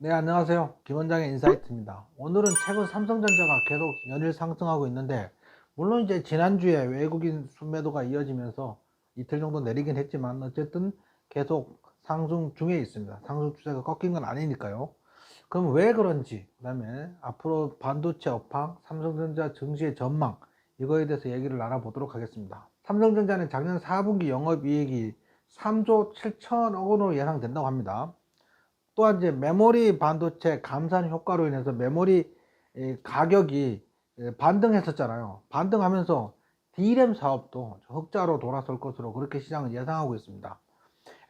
네, 안녕하세요. 김원장의 인사이트입니다. 오늘은 최근 삼성전자가 계속 연일 상승하고 있는데, 물론 이제 지난주에 외국인 순매도가 이어지면서 이틀 정도 내리긴 했지만, 어쨌든 계속 상승 중에 있습니다. 상승 추세가 꺾인 건 아니니까요. 그럼 왜 그런지, 그 다음에 앞으로 반도체 업황, 삼성전자 증시의 전망, 이거에 대해서 얘기를 나눠보도록 하겠습니다. 삼성전자는 작년 4분기 영업이익이 3조 7천억 원으로 예상된다고 합니다. 또한 이제 메모리 반도체 감산 효과로 인해서 메모리 가격이 반등했었잖아요. 반등하면서 D램 사업도 흑자로 돌아설 것으로 그렇게 시장은 예상하고 있습니다.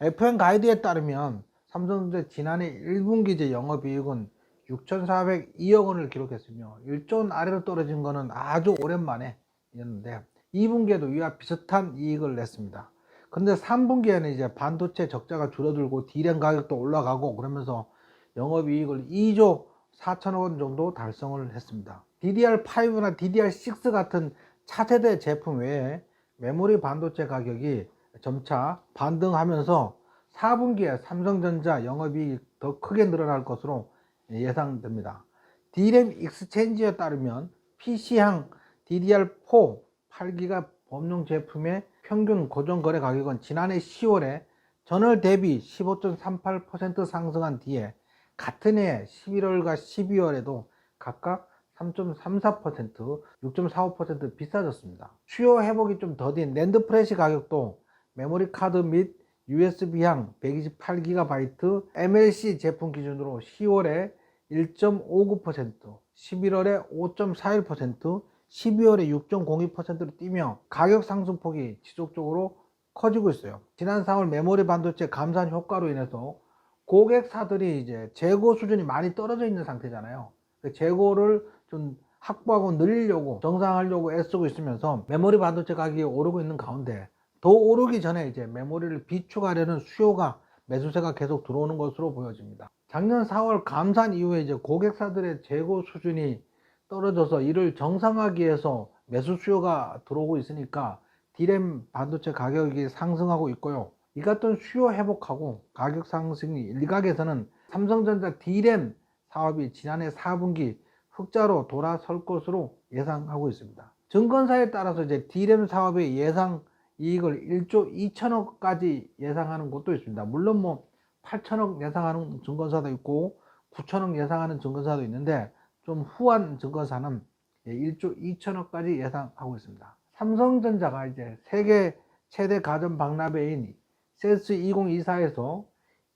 FM 가이드에 따르면 삼성전자 지난해 1분기 영업이익은 6,402억 원을 기록했으며 1조 원 아래로 떨어진 것은 아주 오랜만에였는데 2분기에도 이와 비슷한 이익을 냈습니다. 근데 3분기에는 이제 반도체 적자가 줄어들고 D램 가격도 올라가고 그러면서 영업이익을 2조 4천억 원 정도 달성을 했습니다. DDR5나 DDR6 같은 차세대 제품 외에 메모리 반도체 가격이 점차 반등하면서 4분기에 삼성전자 영업이익이 더 크게 늘어날 것으로 예상됩니다. D램 익스체인지에 따르면 PC향 DDR4 8기가 범용 제품의 평균 고정거래 가격은 지난해 10월에 전월 대비 15.38% 상승한 뒤에 같은 해 11월과 12월에도 각각 3.34%, 6.45% 비싸졌습니다. 수요 회복이 좀 더딘 낸드 프레시 가격도 메모리 카드 및 USB향 128GB MLC 제품 기준으로 10월에 1.59%, 11월에 5.41%, 12월에 6.02%로 뛰며 가격 상승폭이 지속적으로 커지고 있어요. 지난 4월 메모리 반도체 감산 효과로 인해서 고객사들이 이제 재고 수준이 많이 떨어져 있는 상태잖아요. 재고를 좀 확보하고 늘리려고 정상화하려고 애쓰고 있으면서 메모리 반도체 가격이 오르고 있는 가운데 더 오르기 전에 이제 메모리를 비축하려는 수요가 매수세가 계속 들어오는 것으로 보여집니다. 작년 4월 감산 이후에 이제 고객사들의 재고 수준이 떨어져서 이를 정상화하기 위해서 매수 수요가 들어오고 있으니까 D램 반도체 가격이 상승하고 있고요. 이 같은 수요 회복하고 가격 상승이 일각에서는 삼성전자 D램 사업이 지난해 4분기 흑자로 돌아설 것으로 예상하고 있습니다. 증권사에 따라서 이제 D램 사업의 예상 이익을 1조 2천억까지 예상하는 곳도 있습니다. 물론 뭐 8천억 예상하는 증권사도 있고 9천억 예상하는 증권사도 있는데 좀 후한 증권사는 1조 2천억까지 예상하고 있습니다. 삼성전자가 이제 세계 최대 가전 박람회인 CES 2024에서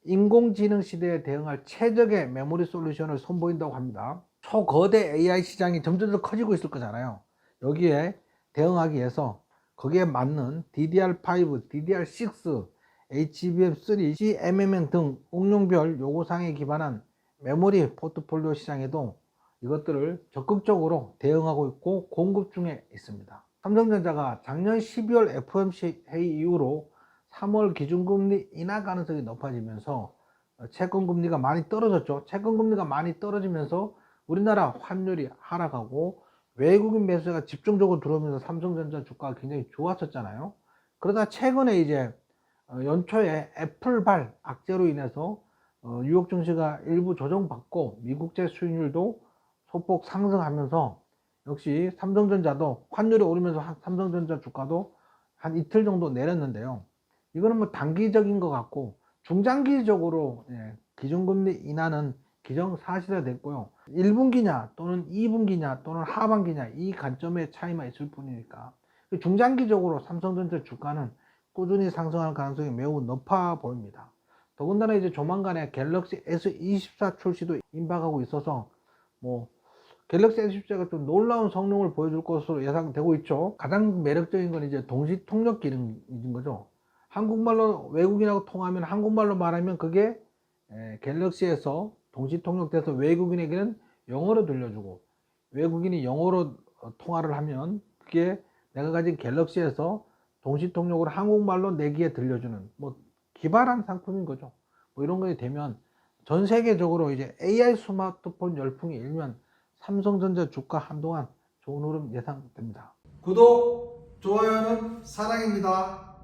인공지능 시대에 대응할 최적의 메모리 솔루션을 선보인다고 합니다. 초거대 AI 시장이 점점 더 커지고 있을 거잖아요. 여기에 대응하기 위해서 거기에 맞는 DDR5, DDR6, HBM3, CMMN 등 응용별 요구사항에 기반한 메모리 포트폴리오 시장에도 이것들을 적극적으로 대응하고 있고 공급 중에 있습니다. 삼성전자가 작년 12월 FOMC 회의 이후로 3월 기준금리 인하 가능성이 높아지면서 채권금리가 많이 떨어졌죠. 채권금리가 많이 떨어지면서 우리나라 환율이 하락하고 외국인 매수가 집중적으로 들어오면서 삼성전자 주가가 굉장히 좋았었잖아요. 그러다 최근에 이제 연초에 애플발 악재로 인해서 뉴욕 증시가 일부 조정받고 미국제 수익률도 소폭 상승하면서 역시 삼성전자도 환율이 오르면서 삼성전자 주가도 한 이틀 정도 내렸는데요. 이거는 뭐 단기적인 것 같고 중장기적으로 기준금리 인하는 기정사실화 됐고요. 1분기냐 또는 2분기냐 또는 하반기냐 이 관점의 차이만 있을 뿐이니까 중장기적으로 삼성전자 주가는 꾸준히 상승할 가능성이 매우 높아 보입니다. 더군다나 이제 조만간에 갤럭시 S24 출시도 임박하고 있어서 뭐 갤럭시 S24가 좀 놀라운 성능을 보여줄 것으로 예상되고 있죠. 가장 매력적인 건 이제 동시 통역 기능인 거죠. 한국말로 외국인하고 통하면 한국말로 말하면 그게 갤럭시에서 동시 통역돼서 외국인에게는 영어로 들려주고 외국인이 영어로 통화를 하면 그게 내가 가진 갤럭시에서 동시 통역으로 한국말로 내기에 들려주는 뭐 기발한 상품인 거죠. 뭐 이런 것이 되면 전 세계적으로 이제 AI 스마트폰 열풍이 일면 삼성전자 주가 한동안 좋은 흐름 예상됩니다. 구독, 좋아요는 사랑입니다.